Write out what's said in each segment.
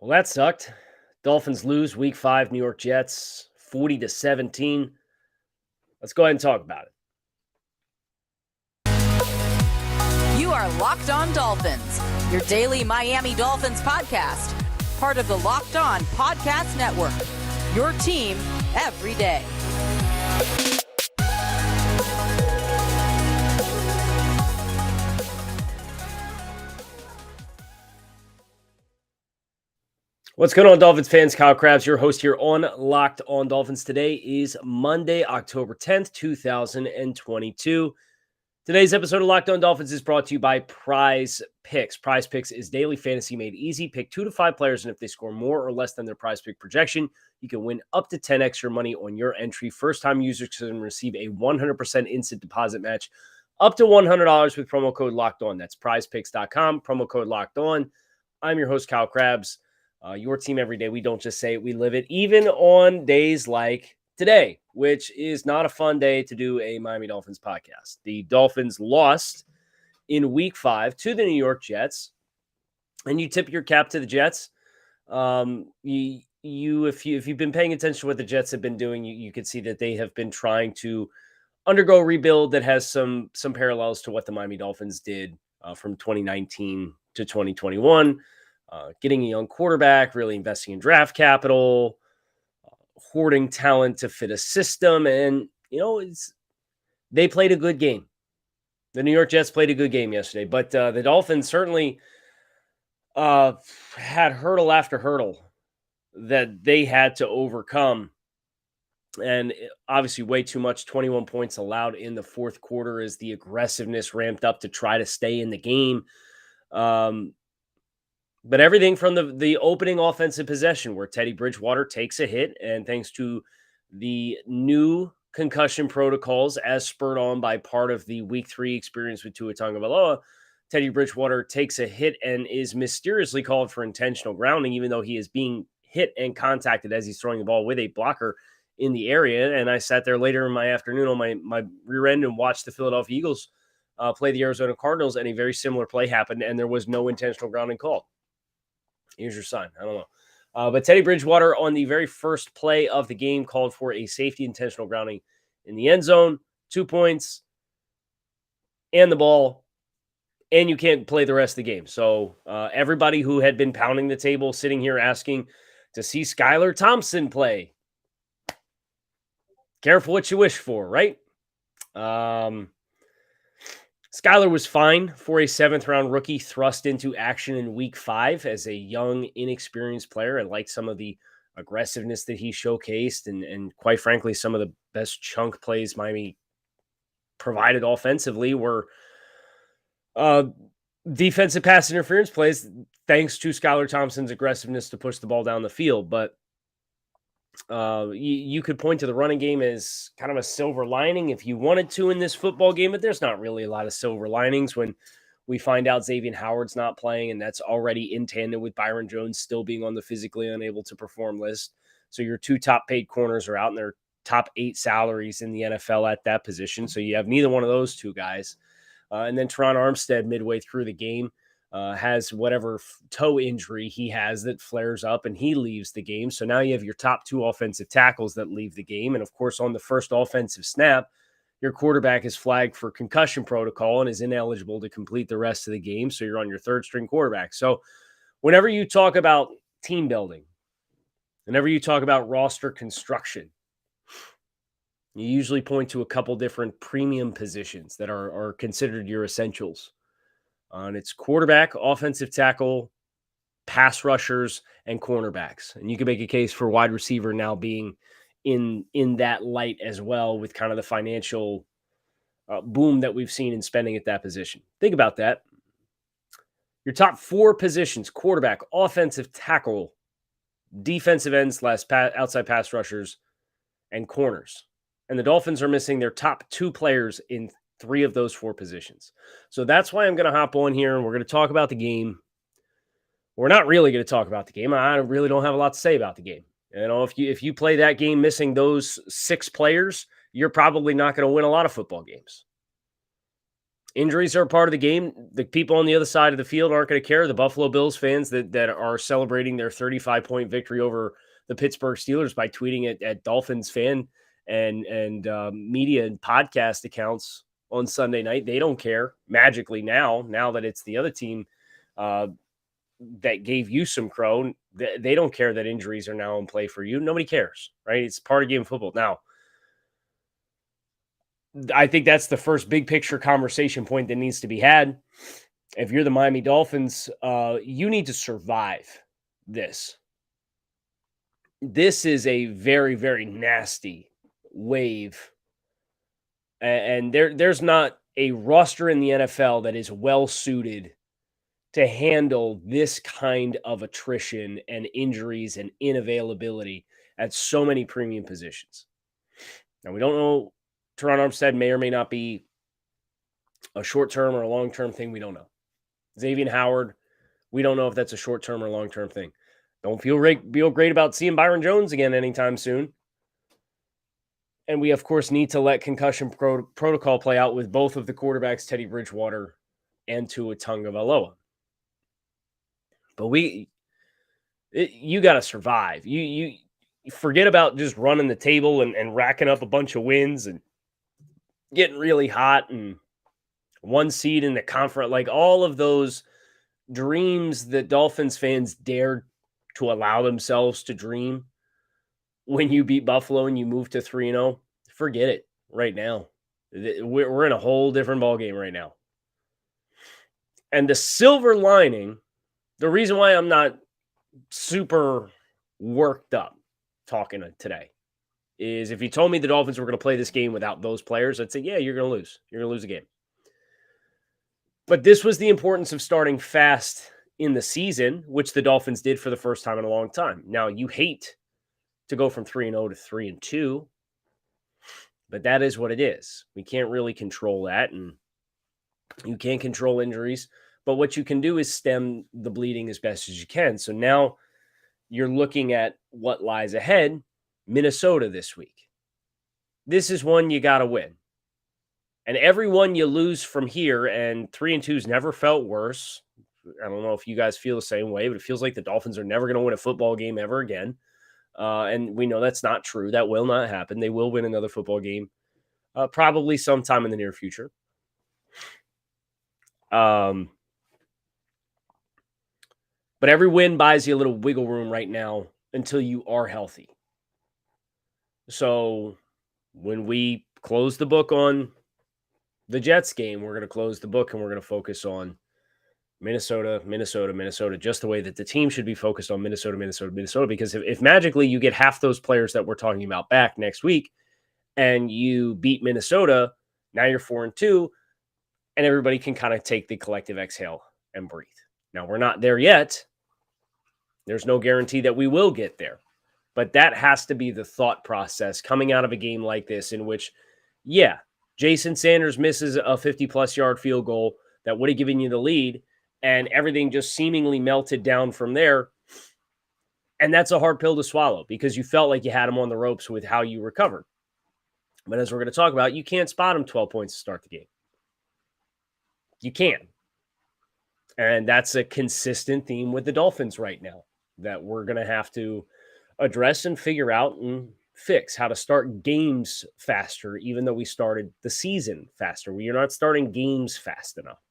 Well, that sucked. Dolphins lose week 5, New York Jets 40-17. Let's go ahead and talk about it. You are Locked On Dolphins, your daily Miami Dolphins podcast, part of the Locked On Podcast Network. Your team every day. What's going on, Dolphins fans? Kyle Krabs, your host here on Locked On Dolphins. Today is Monday, October 10th, 2022. Today's episode of Locked On Dolphins is brought to you by Prize Picks. Prize Picks is daily fantasy made easy. Pick 2 to 5 players, and if they score more or less than their Prize Pick projection, you can win up to 10 extra money on your entry. First-time users can receive a 100% instant deposit match up to $100 with promo code Locked On. That's prizepicks.com, promo code Locked On. I'm your host, Kyle Krabs. Your team every day. We don't just say it, we live it, even on days like today, which is not a fun day to do a Miami Dolphins podcast. The Dolphins lost in week 5 to the New York Jets, and you tip your cap to the Jets. If you've been paying attention to what the Jets have been doing, you could see that they have been trying to undergo a rebuild that has some parallels to what the Miami Dolphins did from 2019 to 2021. Getting a young quarterback, really investing in draft capital, hoarding talent to fit a system. And, they played a good game. The New York Jets played a good game yesterday, but the Dolphins certainly had hurdle after hurdle that they had to overcome. And obviously way too much, 21 points allowed in the fourth quarter as the aggressiveness ramped up to try to stay in the game. But everything from the opening offensive possession where Teddy Bridgewater takes a hit, and thanks to the new concussion protocols as spurred on by part of the week 3 experience with Tua Tagovailoa, Teddy Bridgewater takes a hit and is mysteriously called for intentional grounding, even though he is being hit and contacted as he's throwing the ball with a blocker in the area. And I sat there later in my afternoon on my rear end and watched the Philadelphia Eagles play the Arizona Cardinals, and a very similar play happened, and there was no intentional grounding called. Here's your sign. I don't know. But Teddy Bridgewater on the very first play of the game called for a safety intentional grounding in the end zone, 2 points, and the ball, and you can't play the rest of the game. So everybody who had been pounding the table sitting here asking to see Skylar Thompson play. Careful what you wish for, right? Skylar was fine for a 7th-round rookie thrust into action in week 5 as a young, inexperienced player. I liked some of the aggressiveness that he showcased, and quite frankly, some of the best chunk plays Miami provided offensively were defensive pass interference plays, thanks to Skylar Thompson's aggressiveness to push the ball down the field. But you could point to the running game as kind of a silver lining if you wanted to in this football game, but there's not really a lot of silver linings when we find out Xavier Howard's not playing, and that's already in tandem with Byron Jones still being on the physically unable to perform list. So your 2 top paid corners are out, and they're top 8 salaries in the NFL at that position. So you have neither one of those 2 guys. And then Teron Armstead midway through the game has whatever toe injury he has that flares up, and he leaves the game. So now you have your top 2 offensive tackles that leave the game. And of course, on the first offensive snap, your quarterback is flagged for concussion protocol and is ineligible to complete the rest of the game. So you're on your 3rd string quarterback. So whenever you talk about team building, whenever you talk about roster construction, you usually point to a couple different premium positions that are considered your essentials. And it's quarterback, offensive tackle, pass rushers, and cornerbacks. And you can make a case for wide receiver now being in that light as well, with kind of the financial boom that we've seen in spending at that position. Think about that. Your top 4 positions: quarterback, offensive tackle, defensive ends / outside pass rushers, and corners. And the Dolphins are missing their top 2 players in 3 of those 4 positions. So that's why I'm going to hop on here and we're going to talk about the game. We're not really going to talk about the game. I really don't have a lot to say about the game. If you play that game missing those 6 players, you're probably not going to win a lot of football games. Injuries are a part of the game. The people on the other side of the field aren't going to care. The Buffalo Bills fans that are celebrating their 35-point victory over the Pittsburgh Steelers by tweeting it at Dolphins fan and media and podcast accounts on Sunday night, they don't care. Magically now that it's the other team that gave you some crow, they don't care that injuries are now in play for you. Nobody cares, right? It's part of game of football. Now, I think that's the first big picture conversation point that needs to be had. If you're the Miami Dolphins, you need to survive this. This is a very, very nasty wave. And there's not a roster in the NFL that is well suited to handle this kind of attrition and injuries and inavailability at so many premium positions. Now, we don't know. Teron Armstead may or may not be a short-term or a long-term thing. We don't know. Xavier Howard, we don't know if that's a short-term or long-term thing. Don't feel great about seeing Byron Jones again anytime soon. And we, of course, need to let concussion protocol play out with both of the quarterbacks, Teddy Bridgewater and Tua Tagovailoa. But you got to survive. You forget about just running the table and racking up a bunch of wins and getting really hot and one seed in the conference, like all of those dreams that Dolphins fans dared to allow themselves to dream when you beat Buffalo and you move to 3-0, forget it right now. We're in a whole different ballgame right now. And the silver lining, the reason why I'm not super worked up talking today is if you told me the Dolphins were going to play this game without those players, I'd say, yeah, you're going to lose. You're going to lose a game. But this was the importance of starting fast in the season, which the Dolphins did for the first time in a long time. Now, you hate to go from 3-0 to 3-2, but that is what it is. We can't really control that, and you can't control injuries. But what you can do is stem the bleeding as best as you can. So now you're looking at what lies ahead. Minnesota this week. This is one you got to win. And every one you lose from here, and 3-2's never felt worse. I don't know if you guys feel the same way, but it feels like the Dolphins are never going to win a football game ever again. And we know that's not true. That will not happen. They will win another football game probably sometime in the near future. But every win buys you a little wiggle room right now until you are healthy. So when we close the book on the Jets game, we're going to close the book and we're going to focus on Minnesota, just the way that the team should be focused on Minnesota. Because if magically you get half those players that we're talking about back next week and you beat Minnesota, now you're 4-2, and everybody can kind of take the collective exhale and breathe. Now, we're not there yet. There's no guarantee that we will get there. But that has to be the thought process coming out of a game like this in which, yeah, Jason Sanders misses a 50-plus yard field goal that would have given you the lead, and everything just seemingly melted down from there. And that's a hard pill to swallow because you felt like you had him on the ropes with how you recovered. But as we're going to talk about, you can't spot him 12 points to start the game. You can't. And that's a consistent theme with the Dolphins right now that we're going to have to address and figure out and fix how to start games faster, even though we started the season faster. We are not starting games fast enough.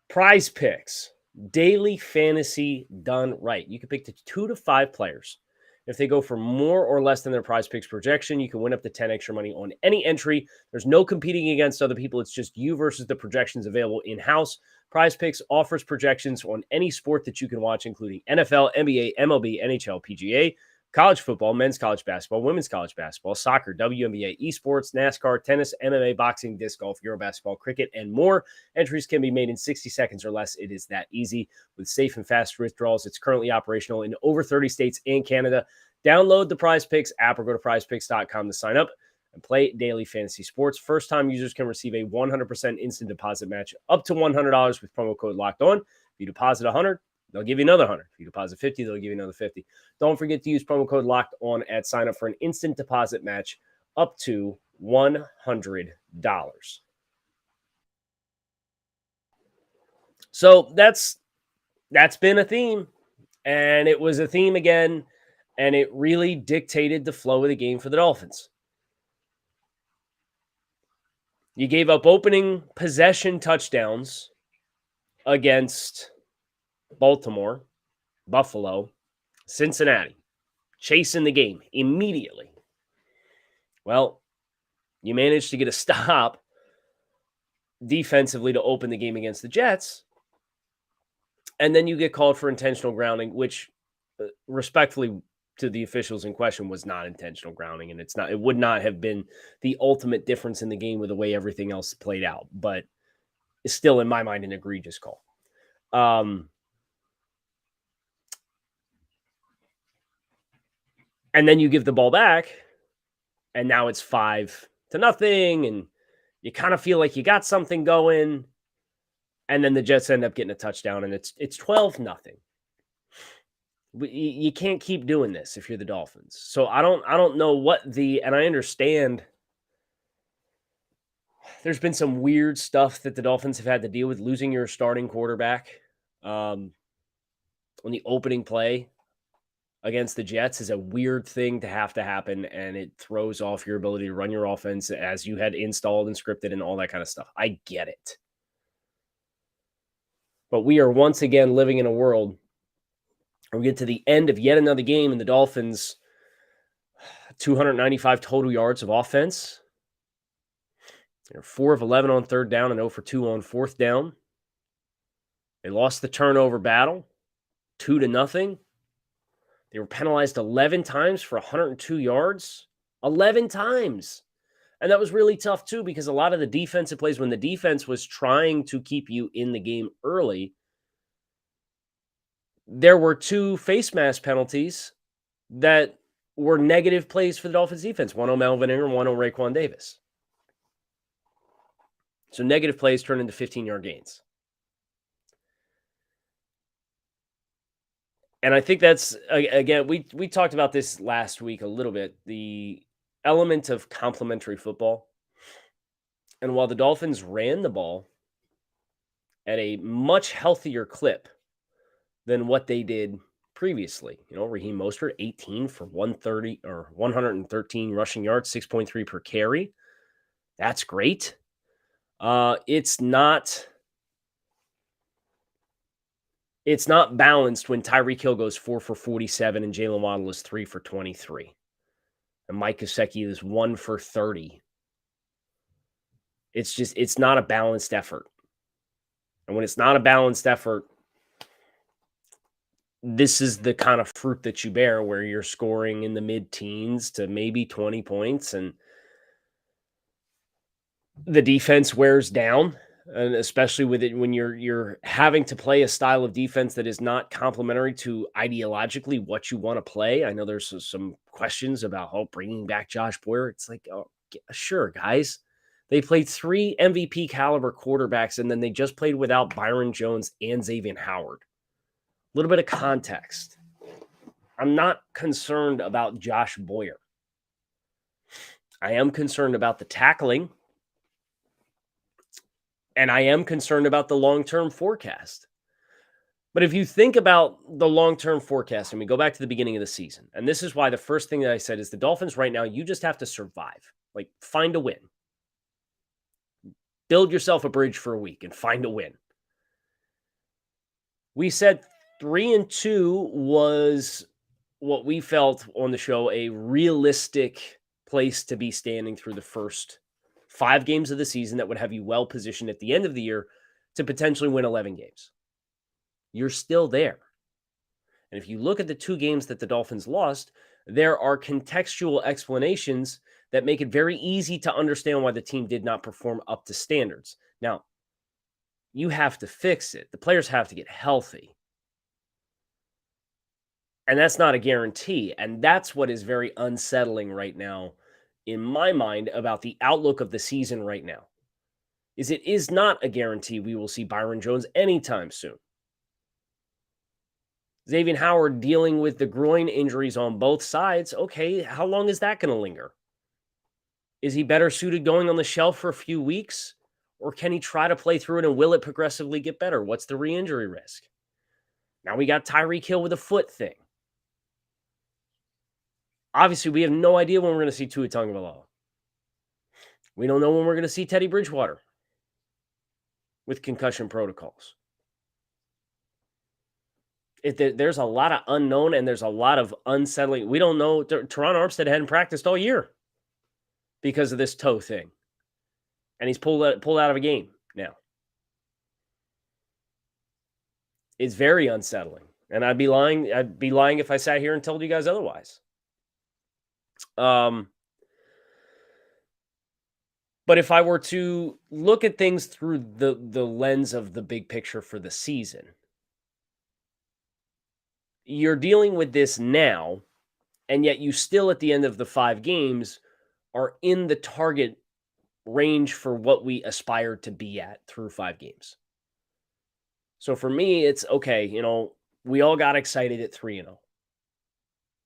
Prize picks, daily fantasy done right. You can pick 2 to 5 players. If they go for more or less than their prize picks projection, you can win up to 10 extra money on any entry. There's no competing against other people. It's just you versus the projections available in-house. Prize Picks offers projections on any sport that you can watch, including NFL, NBA, MLB, NHL, PGA, college football, men's college basketball, women's college basketball, soccer, WNBA, esports, NASCAR, tennis, MMA, boxing, disc golf, Eurobasketball, cricket, and more. Entries can be made in 60 seconds or less. It is that easy. With safe and fast withdrawals, it's currently operational in over 30 states and Canada. Download the Prize Picks app or go to prizepicks.com to sign up and play daily fantasy sports. First-time users can receive a 100% instant deposit match up to $100 with promo code Locked On. If you deposit $100, they'll give you another $100. If you deposit $50, they'll give you another $50. Don't forget to use promo code Locked On at sign up for an instant deposit match up to $100. So that's been a theme, and it was a theme again, and it really dictated the flow of the game for the Dolphins. You gave up opening possession touchdowns against Baltimore, Buffalo, Cincinnati, chasing the game immediately. Well, you managed to get a stop defensively to open the game against the Jets, and then you get called for intentional grounding, which respectfully to the officials in question was not intentional grounding, and it would not have been the ultimate difference in the game with the way everything else played out, but it's still in my mind an egregious call. And then you give the ball back, and now it's 5-0, and you kind of feel like you got something going, and then the Jets end up getting a touchdown, and it's 12-0. You can't keep doing this if you're the Dolphins. So I don't know and I understand there's been some weird stuff that the Dolphins have had to deal with, losing your starting quarterback on the opening play against the Jets is a weird thing to happen, and it throws off your ability to run your offense as you had installed and scripted and all that kind of stuff. I get it. But we are once again living in a world where we get to the end of yet another game, and the Dolphins, 295 total yards of offense. They're 4 of 11 on third down and 0 for 2 on fourth down. They lost the turnover battle, 2-0. They were penalized 11 times for 102 yards. 11 times. And that was really tough, too, because a lot of the defensive plays, when the defense was trying to keep you in the game early, there were 2 face mask penalties that were negative plays for the Dolphins defense. One on Melvin Ingram, one on Raekwon Davis. So negative plays turned into 15-yard gains. And I think that's, again, we talked about this last week a little bit, the element of complementary football. And while the Dolphins ran the ball at a much healthier clip than what they did previously, Raheem Mostert, 18 for 130 or 113 rushing yards, 6.3 per carry. That's great. It's not balanced when Tyreek Hill goes 4 for 47 and Jalen Waddle is 3 for 23. And Mike Gesicki is 1 for 30. It's not a balanced effort. And when it's not a balanced effort, this is the kind of fruit that you bear where you're scoring in the mid-teens to maybe 20 points, and the defense wears down. And especially with it when you're having to play a style of defense that is not complementary to ideologically what you want to play. I know there's some questions about bringing back Josh Boyer. It's like, sure, guys. They played 3 MVP caliber quarterbacks, and then they just played without Byron Jones and Xavier Howard. A little bit of context. I'm not concerned about Josh Boyer. I am concerned about the tackling. And I am concerned about the long-term forecast. But if you think about the long-term forecast, and we go back to the beginning of the season, and this is why the first thing that I said is the Dolphins right now, you just have to survive. Like, find a win. Build yourself a bridge for a week and find a win. We said 3-2 was what we felt on the show a realistic place to be standing through the first 5 games of the season that would have you well positioned at the end of the year to potentially win 11 games. You're still there. And if you look at the 2 games that the Dolphins lost, there are contextual explanations that make it very easy to understand why the team did not perform up to standards. Now, you have to fix it. The players have to get healthy. And that's not a guarantee. And that's what is very unsettling right now in my mind about the outlook of the season right now, is it is not a guarantee we will see Byron Jones anytime soon. Xavier Howard dealing with the groin injuries on both sides. Okay, how long is that going to linger? Is he better suited going on the shelf for a few weeks? Or can he try to play through it, and will it progressively get better? What's the re-injury risk? Now we got Tyreek Hill with a foot thing. Obviously, we have no idea when we're going to see Tua Tagovailoa. We don't know when we're going to see Teddy Bridgewater with concussion protocols. There's a lot of unknown, and there's a lot of unsettling. We don't know. Teron Armstead hadn't practiced all year because of this toe thing, and he's pulled out of a game now. It's very unsettling, and I'd be lying if I sat here and told you guys otherwise. But if I were to look at things through the lens of the big picture for the season, you're dealing with this now, and yet you still, at the end of the 5 games, are in the target range for what we aspire to be at through 5 games. So for me, it's okay. We all got excited at 3-0.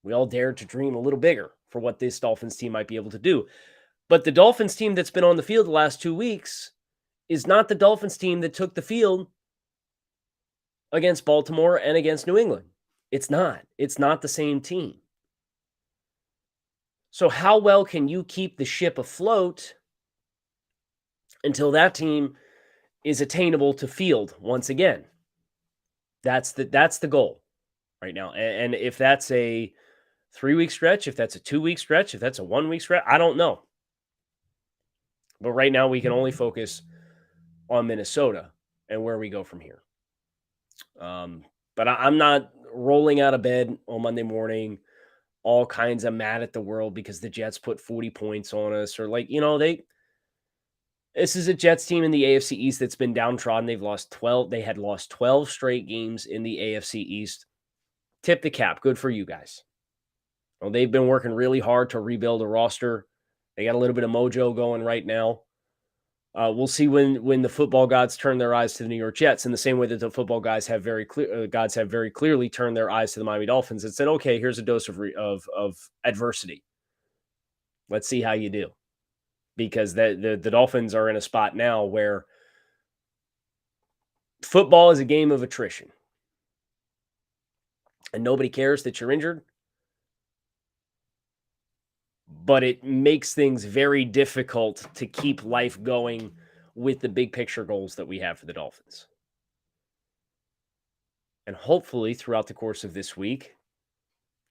We all dared to dream a little bigger for what this Dolphins team might be able to do. But the Dolphins team that's been on the field the last 2 weeks is not the Dolphins team that took the field against Baltimore and against New England. It's not. It's not the same team. So how well can you keep the ship afloat until that team is attainable to field once again? That's the goal right now. And if that's a 3-week stretch, if that's a 2-week stretch, if that's a 1-week stretch, I don't know. But right now we can only focus on Minnesota and where we go from here. But I'm not rolling out of bed on Monday morning, all kinds of mad at the world because the Jets put 40 points on us, or this is a Jets team in the AFC East that's been downtrodden. They've lost 12. They had lost 12 straight games in the AFC East. Tip the cap. Good for you guys. Well, they've been working really hard to rebuild a roster. They got a little bit of mojo going right now. We'll see when the football gods turn their eyes to the New York Jets, in the same way that the football guys have very clearly turned their eyes to the Miami Dolphins and said, "Okay, here's a dose of adversity. Let's see how you do." Because the Dolphins are in a spot now where football is a game of attrition. And nobody cares that you're injured. But it makes things very difficult to keep life going with the big picture goals that we have for the Dolphins. And hopefully throughout the course of this week,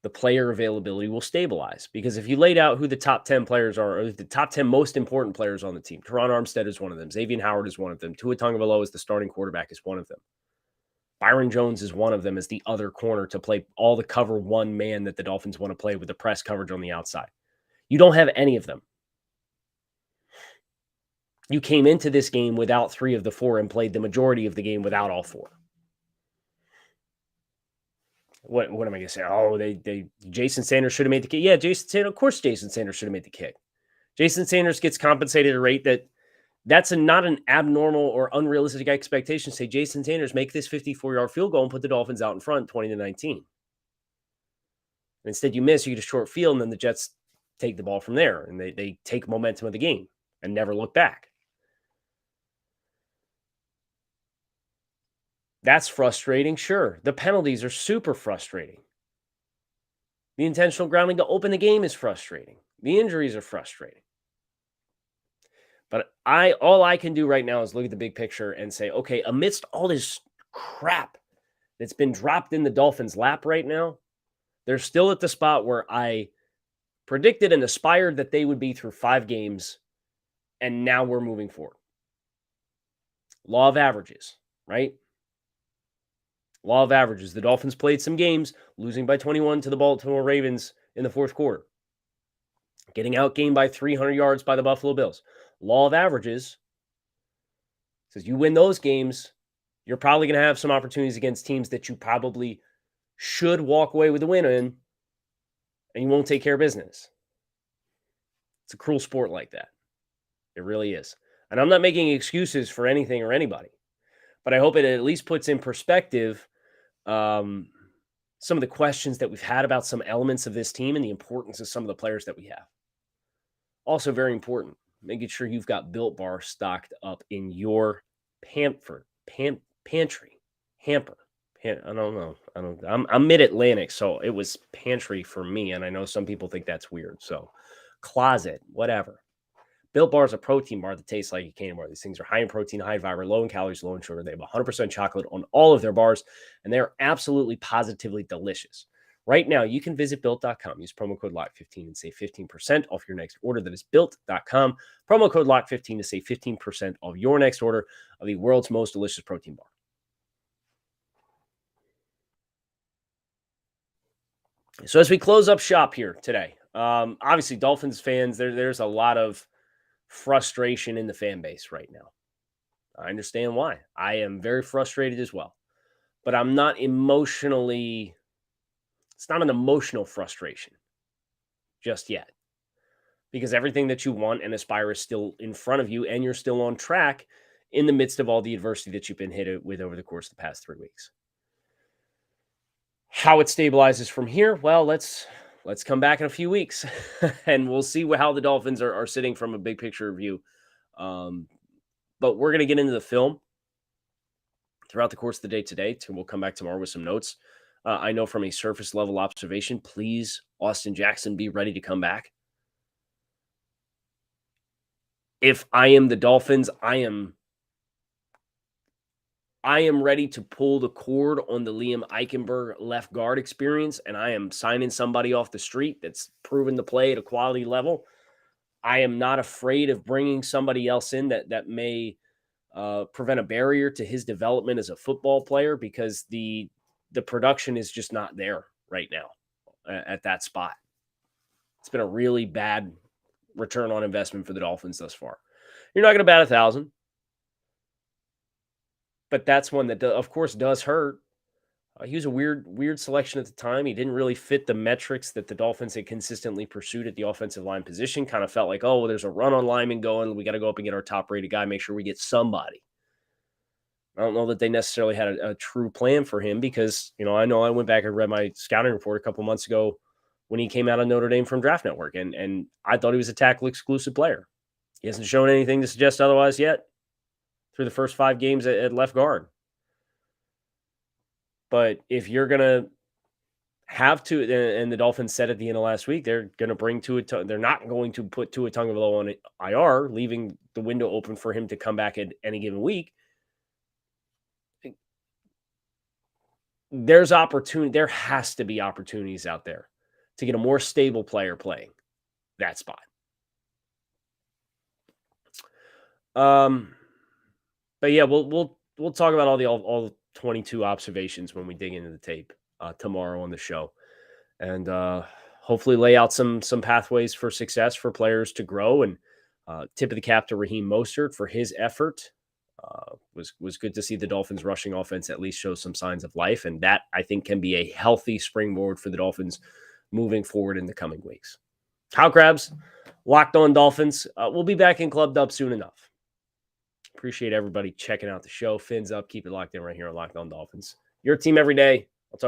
the player availability will stabilize. Because if you laid out who the top 10 players are, or the top 10 most important players on the team, Teron Armstead is one of them. Xavier Howard is one of them. Tua Tagovailoa is the starting quarterback, is one of them. Byron Jones is one of them, as the other corner to play all the cover one man that the Dolphins want to play with the press coverage on the outside. You don't have any of them. You came into this game without 3 of the 4 and played the majority of the game without all 4. What am I going to say? Oh, Jason Sanders should have made the kick. Yeah, of course Jason Sanders should have made the kick. Jason Sanders gets compensated at a rate that's not an abnormal or unrealistic expectation. Say, Jason Sanders, make this 54-yard field goal and put the Dolphins out in front 20-19. Instead, you miss, you get a short field, and then the Jets take the ball from there, and they take momentum of the game and never look back. That's frustrating, sure. The penalties are super frustrating. The intentional grounding to open the game is frustrating. The injuries are frustrating. But all I can do right now is look at the big picture and say, okay, amidst all this crap that's been dropped in the Dolphins' lap right now, they're still at the spot where I predicted and aspired that they would be through 5 games, and now we're moving forward. Law of averages, right? Law of averages. The Dolphins played some games, losing by 21 to the Baltimore Ravens in the 4th quarter. Getting outgained by 300 yards by the Buffalo Bills. Law of averages says you win those games, you're probably going to have some opportunities against teams that you probably should walk away with a win in, and you won't take care of business. It's a cruel sport like that. It really is. And I'm not making excuses for anything or anybody, but I hope it at least puts in perspective some of the questions that we've had about some elements of this team and the importance of some of the players that we have. Also very important, making sure you've got Built Bar stocked up in your pantry, hamper. I don't know. I'm mid-Atlantic, so it was pantry for me, and I know some people think that's weird. So, closet, whatever. Built Bar is a protein bar that tastes like a candy bar. These things are high in protein, high in fiber, low in calories, low in sugar. They have 100% chocolate on all of their bars, and they're absolutely positively delicious. Right now, you can visit Built.com. Use promo code LOCK15 and save 15% off your next order. That is Built.com. Promo code LOCK15 to save 15% off your next order of the world's most delicious protein bar. So as we close up shop here today, obviously Dolphins fans, there's a lot of frustration in the fan base right now. I understand why. I am very frustrated as well. But I'm not emotionally, it's not an emotional frustration just yet. Because everything that you want and aspire is still in front of you, and you're still on track in the midst of all the adversity that you've been hit with over the course of the past 3 weeks. How it stabilizes from here, well, let's come back in a few weeks and we'll see how the Dolphins are sitting from a big picture view. But we're going to get into the film throughout the course of the day today. We'll come back tomorrow with some notes. I know from a surface level observation, please, Austin Jackson, be ready to come back. If I am the Dolphins, I am ready to pull the cord on the Liam Eichenberg left guard experience, and I am signing somebody off the street that's proven to play at a quality level. I am not afraid of bringing somebody else in that may prevent a barrier to his development as a football player, because the production is just not there right now at that spot. It's been a really bad return on investment for the Dolphins thus far. You're not going to bat 1,000. But that's one that, of course, does hurt. He was a weird selection at the time. He didn't really fit the metrics that the Dolphins had consistently pursued at the offensive line position. Kind of felt like, oh, well, there's a run on lineman going. We got to go up and get our top-rated guy, make sure we get somebody. I don't know that they necessarily had a true plan for him, because, I know I went back and read my scouting report a couple months ago when he came out of Notre Dame from Draft Network, and I thought he was a tackle-exclusive player. He hasn't shown anything to suggest otherwise yet through the first 5 games at left guard. But if you're going to have to, and the Dolphins said at the end of last week, they're going to bring they're not going to put Tua Tagovailoa on IR, leaving the window open for him to come back at any given week. There's opportunity. There has to be opportunities out there to get a more stable player playing that spot. But yeah, we'll talk about all 22 observations when we dig into the tape tomorrow on the show, and hopefully lay out some pathways for success for players to grow. And tip of the cap to Raheem Mostert for his effort. Was good to see the Dolphins rushing offense at least show some signs of life, and that, I think, can be a healthy springboard for the Dolphins moving forward in the coming weeks. How Crabs, Locked On Dolphins. We'll be back in Clubbed Up soon enough. Appreciate everybody checking out the show. Fins up. Keep it locked in right here on Locked On Dolphins. Your team every day.